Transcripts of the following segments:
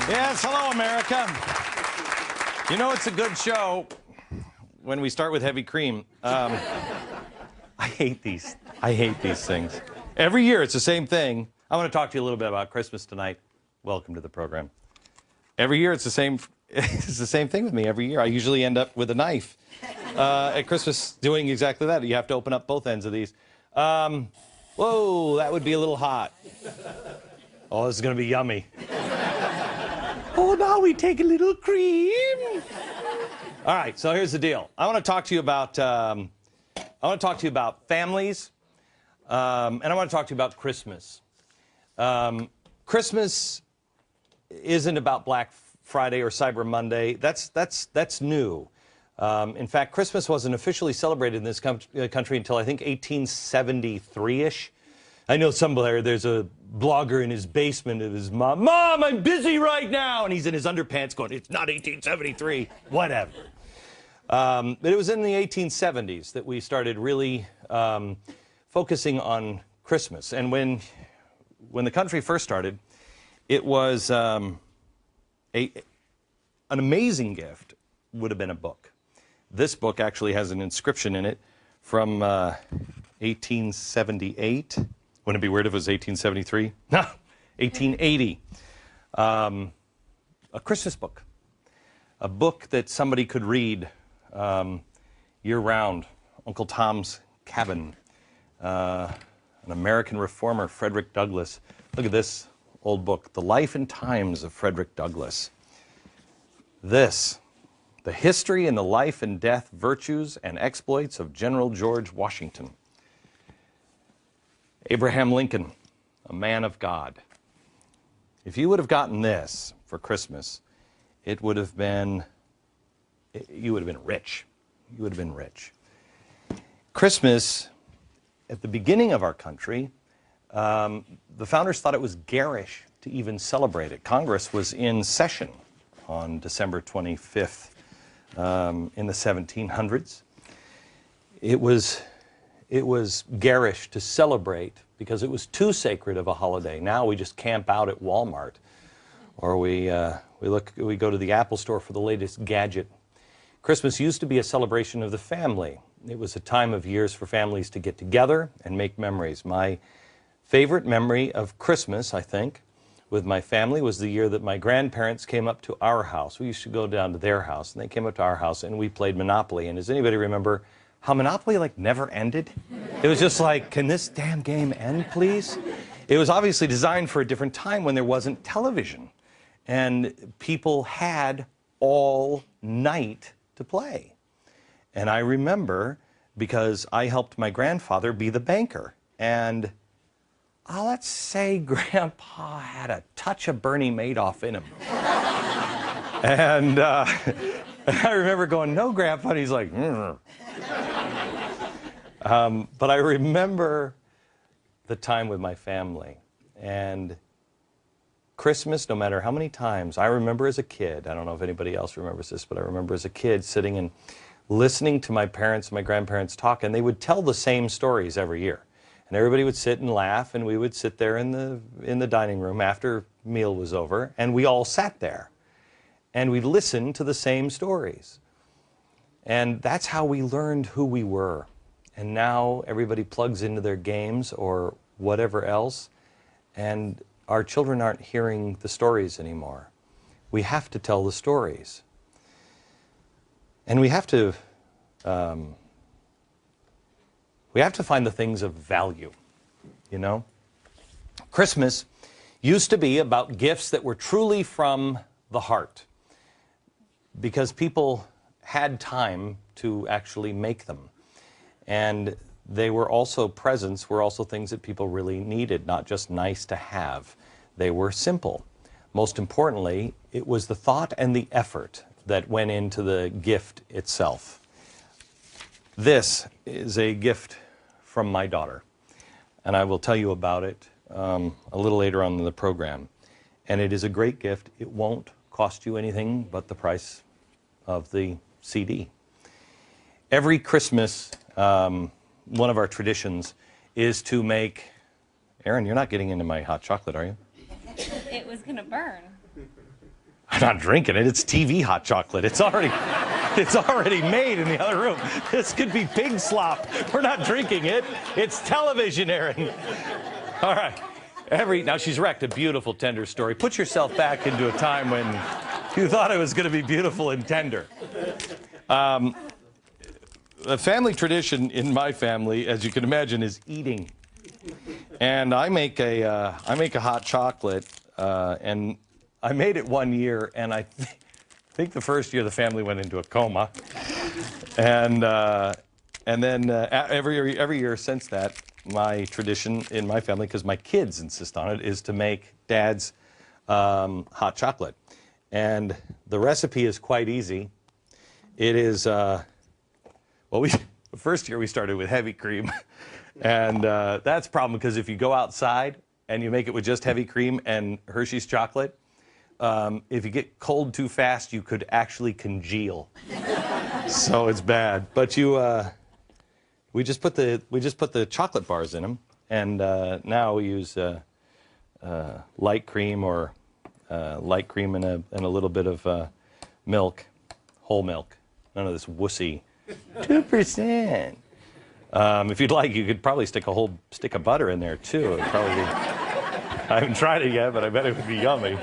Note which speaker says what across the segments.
Speaker 1: Yes, hello, America. You know it's a good show when we start with heavy cream. I hate these. I hate these things. Every year it's the same thing. I want to talk to you a little bit about Christmas tonight. Welcome to the program. Every year it's the same. It's the same thing with me. Every year I usually end up with a knife at Christmas, doing exactly that. You have to open up both ends of these. Whoa, that would be a little hot. Oh, this is going to be yummy. Oh, now we take a little cream. All right, so here's the deal. I want to talk to you about families, and I want to talk to you about Christmas. Christmas isn't about Black Friday or Cyber Monday. That's new. In fact, Christmas wasn't officially celebrated in this country until I think 1873-ish. I know somewhere there's a blogger in his basement of his mom. Mom, I'm busy right now. And he's in his underpants going, it's not 1873. Whatever. But it was in the 1870s that we started really focusing on Christmas. And when the country first started, it was an amazing gift would have been a book. This book actually has an inscription in it from 1878. Wouldn't it be weird if it was 1873? No, 1880. A Christmas book. A book that somebody could read year-round. Uncle Tom's Cabin. An American reformer, Frederick Douglass. Look at this old book, The Life and Times of Frederick Douglass. This, The History and the Life and Death, Virtues and Exploits of General George Washington. Abraham Lincoln, a man of God. If you would have gotten this for Christmas, it would have been, you would have been rich. You would have been rich. Christmas, at the beginning of our country, the founders thought it was garish to even celebrate it. Congress was in session on December 25th in the 1700s. It was garish to celebrate because it was too sacred of a holiday. Now we just camp out at Walmart, or we go to the Apple store for the latest gadget. Christmas used to be a celebration of the family. It was a time of years for families to get together and make memories. My favorite memory of Christmas, I think, with my family was the year that my grandparents came up to our house. We used to go down to their house, and they came up to our house, and we played Monopoly. And does anybody remember how Monopoly never ended? It was just like, can this damn game end, please? It was obviously designed for a different time when there wasn't television. And people had all night to play. And I remember, because I helped my grandfather be the banker. And let's say Grandpa had a touch of Bernie Madoff in him. And I remember going, no, Grandpa. And he's like, but I remember the time with my family. And Christmas, no matter how many times, I remember as a kid, I don't know if anybody else remembers this, but I remember as a kid sitting and listening to my parents and my grandparents talk, and they would tell the same stories every year. And everybody would sit and laugh, and we would sit there in the dining room after meal was over, and we all sat there. And we'd listen to the same stories. And that's how we learned who we were. And now everybody plugs into their games or whatever else, and our children aren't hearing the stories anymore. We have to tell the stories. And we have to find the things of value, you know? Christmas used to be about gifts that were truly from the heart, because people had time to actually make them. And they were also, presents were also things that people really needed, not just nice to have. They were simple. Most importantly, it was the thought and the effort that went into the gift itself. This is a gift from my daughter, and I will tell you about it a little later on in the program. And it is a great gift. It won't cost you anything but the price of the CD. Every Christmas, one of our traditions is to make... Erin, you're not getting into my hot chocolate, are you?
Speaker 2: It was going to burn.
Speaker 1: I'm not drinking it. It's TV hot chocolate. It's already made in the other room. This could be pig slop. We're not drinking it. It's television, Aaron. All right. Now she's wrecked a beautiful, tender story. Put yourself back into a time when you thought it was going to be beautiful and tender. The family tradition in my family, as you can imagine, is eating. And I make a hot chocolate, and I made it one year, and I think the first year the family went into a coma, and then every year since that, my tradition in my family, because my kids insist on it, is to make Dad's hot chocolate, and the recipe is quite easy. It is the first year we started with heavy cream, and that's a problem because if you go outside and you make it with just heavy cream and Hershey's chocolate. If you get cold too fast, you could actually congeal. So it's bad. But we just put the chocolate bars in them, and now we use light cream or light cream and a little bit of milk, whole milk. None of this wussy 2%. If you'd like, you could probably stick a whole stick of butter in there too. It'd probably be, I haven't tried it yet, but I bet it would be yummy.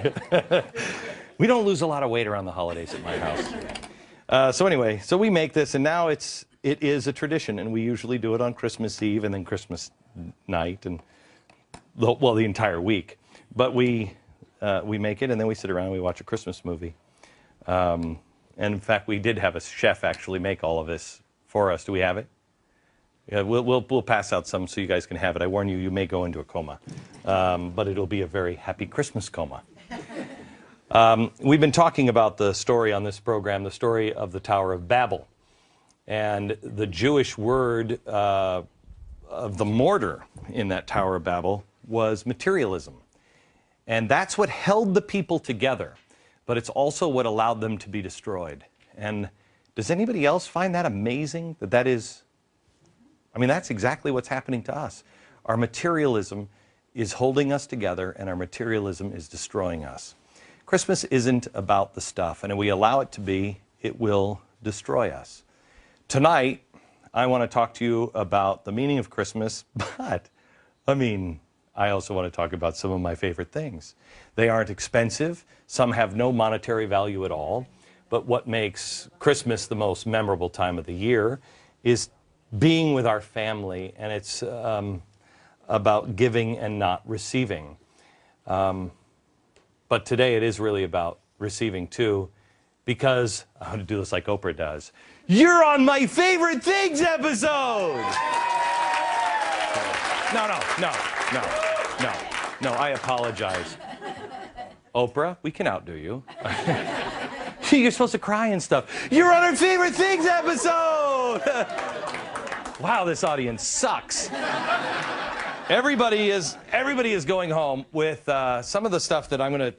Speaker 1: We don't lose a lot of weight around the holidays at my house. So anyway, so we make this, and now it is a tradition, and we usually do it on Christmas Eve and then Christmas night, and the entire week. But we make it, and then we sit around and we watch a Christmas movie. And in fact, we did have a chef actually make all of this for us. Do we have it? Yeah, we'll pass out some so you guys can have it. I warn you, you may go into a coma, but it'll be a very happy Christmas coma. We've been talking about the story on this program, the story of the Tower of Babel, and the Jewish word of the mortar in that Tower of Babel was materialism, and that's what held the people together, but it's also what allowed them to be destroyed. And does anybody else find that amazing? That is. I mean, that's exactly what's happening to us. Our materialism is holding us together, and our materialism is destroying us. Christmas isn't about the stuff, and if we allow it to be, it will destroy us. Tonight, I want to talk to you about the meaning of Christmas, but, I also want to talk about some of my favorite things. They aren't expensive. Some have no monetary value at all. But what makes Christmas the most memorable time of the year is being with our family, and it's about giving and not receiving. But today it is really about receiving too, because I'm going to do this like Oprah does. You're on my favorite things episode! No, I apologize. Oprah, we can outdo you. You're supposed to cry and stuff. You're on our favorite things episode! Wow, this audience sucks. Everybody is going home with some of the stuff that I'm going to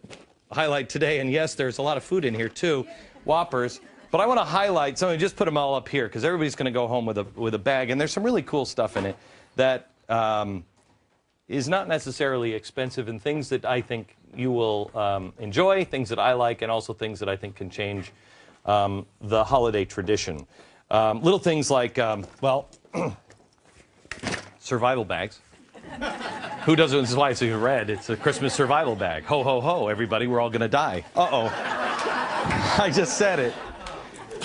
Speaker 1: highlight today. And yes, there's a lot of food in here too, Whoppers. But I want to highlight some, and just put them all up here because everybody's going to go home with a bag. And there's some really cool stuff in it that is not necessarily expensive, and things that I think you will enjoy, things that I like, and also things that I think can change the holiday tradition. Little things like, survival bags. Who doesn't? This is why it's red. It's a Christmas survival bag. Ho, ho, ho, everybody, we're all going to die. Uh-oh. I just said it.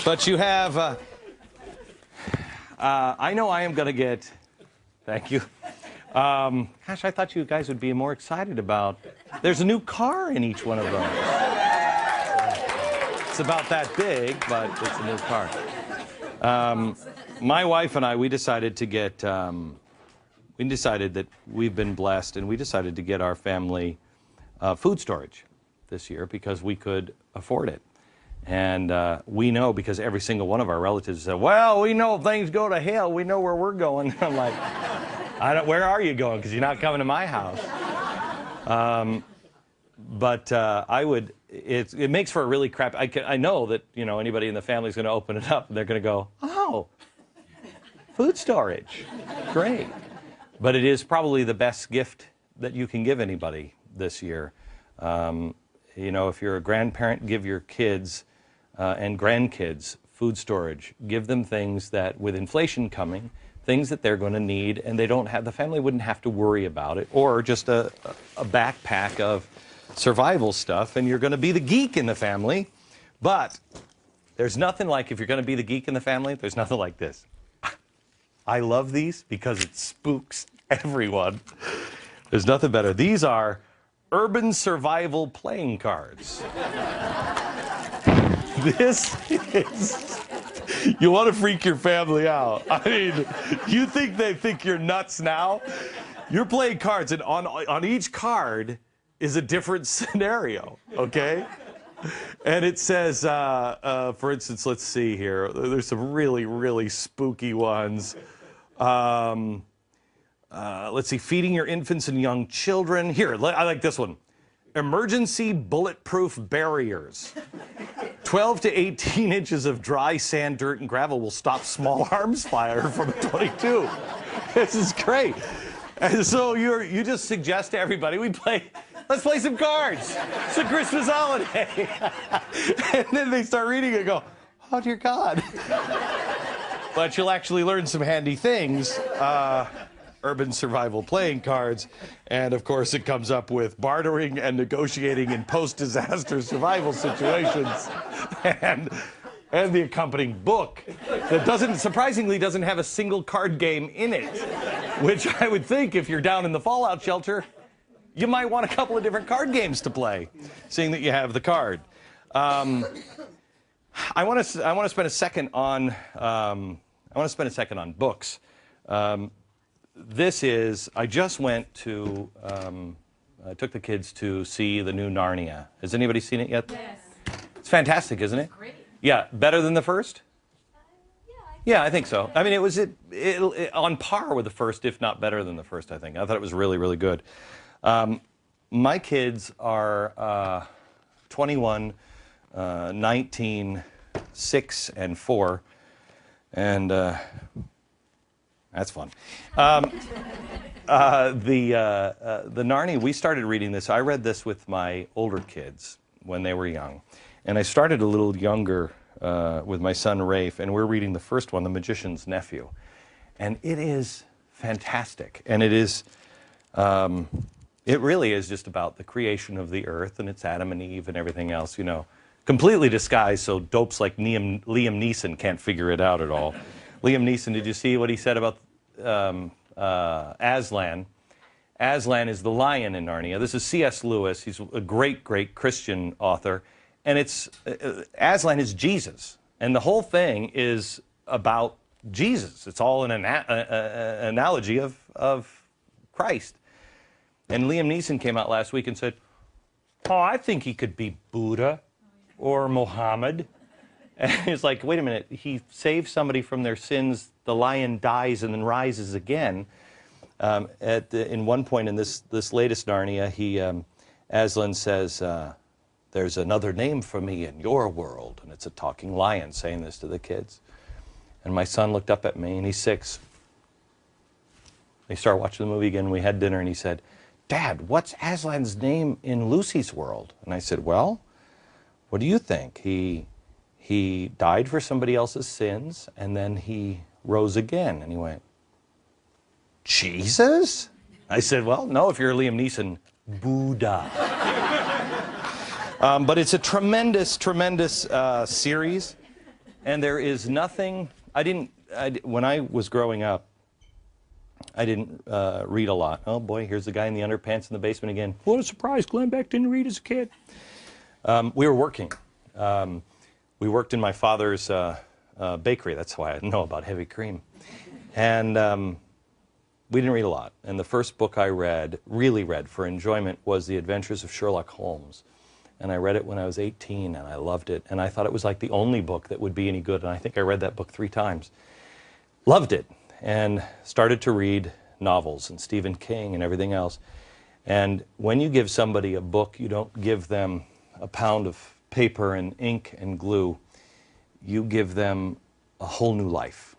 Speaker 1: But you have, I know I am going to get, thank you. Gosh, I thought you guys would be more excited about, there's a new car in each one of those. It's about that big, but it's a new car. My wife and I, we decided to get, we decided that we've been blessed, and we decided to get our family food storage this year because we could afford it. And we know, because every single one of our relatives said, well, we know if things go to hell, we know where we're going. I'm like, where are you going? Because you're not coming to my house. It makes for a really crap, I know that, anybody in the family is going to open it up and they're going to go, oh, food storage, great. But it is probably the best gift that you can give anybody this year. You know, if you're a grandparent, give your kids and grandkids food storage. Give them things that, with inflation coming, things that they're going to need, and they don't have, the family wouldn't have to worry about it, or just a backpack of survival stuff, and you're going to be the geek in the family. But there's nothing like, if you're going to be the geek in the family, there's nothing like this. I love these because it spooks everyone. There's nothing better. These are urban survival playing cards. This is, you want to freak your family out. I mean, you think they think you're nuts now? You're playing cards, and on each card is a different scenario, okay? And it says, for instance, let's see here. There's some really, really spooky ones. Let's see, feeding your infants and young children. Here, I like this one. Emergency bulletproof barriers. 12 to 18 inches of dry sand, dirt, and gravel will stop small arms fire from a .22. This is great. And so you just suggest to everybody, let's play some cards. It's a Christmas holiday. And then they start reading it and go, oh dear God. But you'll actually learn some handy things. Urban survival playing cards, and of course it comes up with bartering and negotiating in post-disaster survival situations, and the accompanying book that surprisingly doesn't have a single card game in it, which I would think if you're down in the fallout shelter, you might want a couple of different card games to play, seeing that you have the card. I want to spend a second on books. This is, I just went to, I took the kids to see the new Narnia. Has anybody seen it yet?
Speaker 2: Yes.
Speaker 1: It's fantastic, isn't it?
Speaker 2: Great.
Speaker 1: Yeah, better than the first?
Speaker 2: Yeah,
Speaker 1: I think so. I mean, it was on par with the first, if not better than the first, I think. I thought it was really, really good. My kids are 21, 19, 6, and 4, and that's fun. The Narnia, we started reading this. I read this with my older kids when they were young. And I started a little younger with my son Rafe, and we're reading the first one, The Magician's Nephew. And it is fantastic. And it really is just about the creation of the earth, and it's Adam and Eve and everything else, you know, completely disguised so dopes like Liam Neeson can't figure it out at all. Liam Neeson, did you see what he said about Aslan? Aslan is the lion in Narnia. This is C.S. Lewis. He's a great, great Christian author. And Aslan is Jesus. And the whole thing is about Jesus. It's all an analogy of Christ. And Liam Neeson came out last week and said, oh, I think he could be Buddha or Muhammad. And it's like, wait a minute, he saved somebody from their sins, the lion dies and then rises again. In one point in this latest Narnia, Aslan says, there's another name for me in your world. And it's a talking lion saying this to the kids. And my son looked up at me, and he's 6. They started watching the movie again. We had dinner, and he said, Dad, what's Aslan's name in Lucy's world? And I said, well, what do you think? He died for somebody else's sins, and then he rose again. And he went, Jesus? I said, well, no, if you're Liam Neeson, Buddha. But it's a tremendous, tremendous series. And there is nothing, when I was growing up, I didn't read a lot. Oh boy, here's the guy in the underpants in the basement again. What a surprise, Glenn Beck didn't read as a kid. We were working. We worked in my father's bakery. That's why I know about heavy cream. And we didn't read a lot. And the first book I really read for enjoyment, was The Adventures of Sherlock Holmes. And I read it when I was 18, and I loved it. And I thought it was like the only book that would be any good. And I think I read that book 3 times. Loved it. And started to read novels and Stephen King and everything else. And when you give somebody a book, you don't give them a pound of paper and ink and glue. You give them a whole new life.